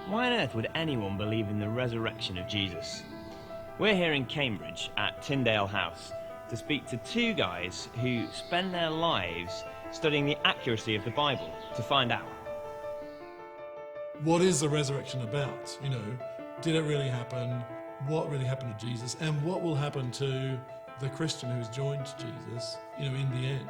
Why on earth would anyone believe in the resurrection of Jesus? We're here in Cambridge at Tyndale House to speak to two guys who spend their lives studying the accuracy of the Bible to find out. What is the resurrection about? Did it really happen? What really happened to Jesus? And what will happen to the Christian who's joined Jesus, in the end?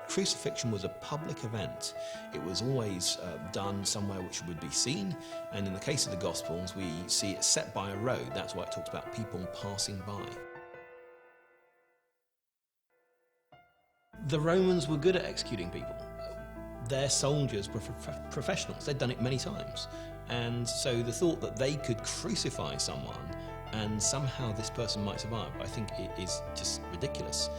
Crucifixion was a public event. It was always done somewhere which would be seen, and in the case of the Gospels we see it set by a road. That's why it talks about people passing by. The Romans were good at executing people. Their soldiers were professionals. They'd done it many times, and so the thought that they could crucify someone and somehow this person might survive, I think it is just ridiculous.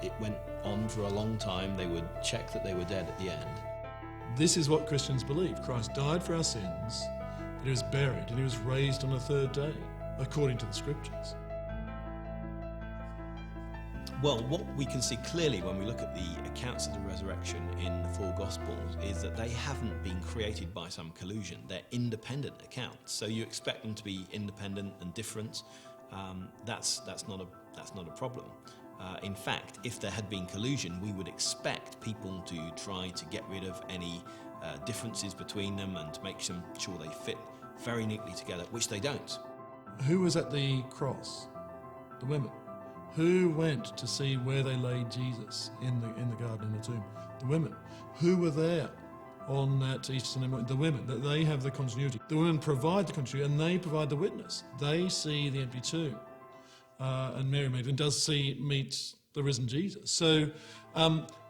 It went on for a long time. They would check that they were dead at the end. This is what Christians believe. Christ died for our sins, but he was buried and he was raised on the third day, according to the scriptures. Well, what we can see clearly when we look at the accounts of the resurrection in the four Gospels is that they haven't been created by some collusion. They're independent accounts, so you expect them to be independent and different. That's not a problem. In fact, if there had been collusion, we would expect people to try to get rid of any differences between them and to make sure they fit very neatly together, which they don't. Who was at the cross? The women. Who went to see where they laid Jesus in the garden, in the tomb? The women. Who were there on that Easter Sunday morning? The women. That they have the continuity. The women provide the continuity and they provide the witness. They see the empty tomb. And Mary Magdalene does meet the risen Jesus. So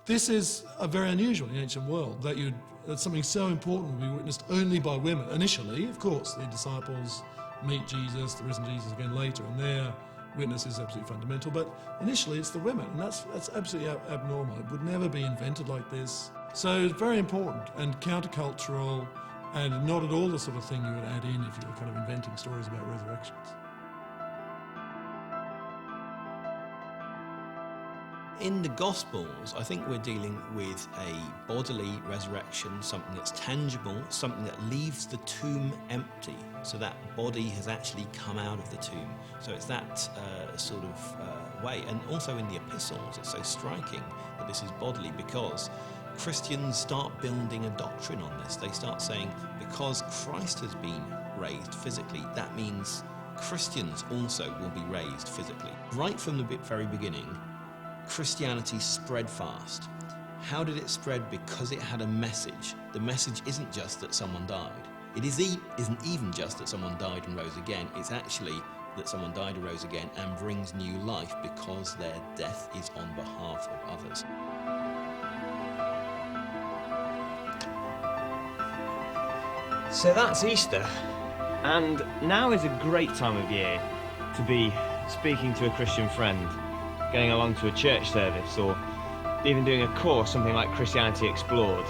this is a very unusual in the ancient world, that something so important will be witnessed only by women. Initially, of course, the disciples meet Jesus, the risen Jesus again later, and their witness is absolutely fundamental. But initially, it's the women, and that's absolutely abnormal. It would never be invented like this. So it's very important and countercultural, and not at all the sort of thing you would add in if you were kind of inventing stories about resurrections. In the Gospels, I think we're dealing with a bodily resurrection, something that's tangible, something that leaves the tomb empty, so that body has actually come out of the tomb. So it's that sort of way. And also in the epistles, it's so striking that this is bodily, because Christians start building a doctrine on this. They start saying, because Christ has been raised physically, that means Christians also will be raised physically. Right from the very beginning, Christianity spread fast. How did it spread? Because it had a message. The message isn't just that someone died. It isn't even just that someone died and rose again. It's actually that someone died and rose again and brings new life because their death is on behalf of others. So that's Easter, and now is a great time of year to be speaking to a Christian friend, going along to a church service, or even doing a course, something like Christianity Explored.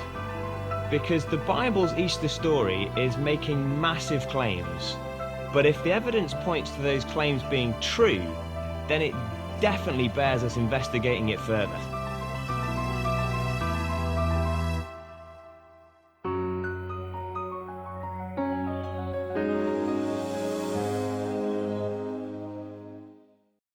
Because the Bible's Easter story is making massive claims, but if the evidence points to those claims being true, then it definitely bears us investigating it further.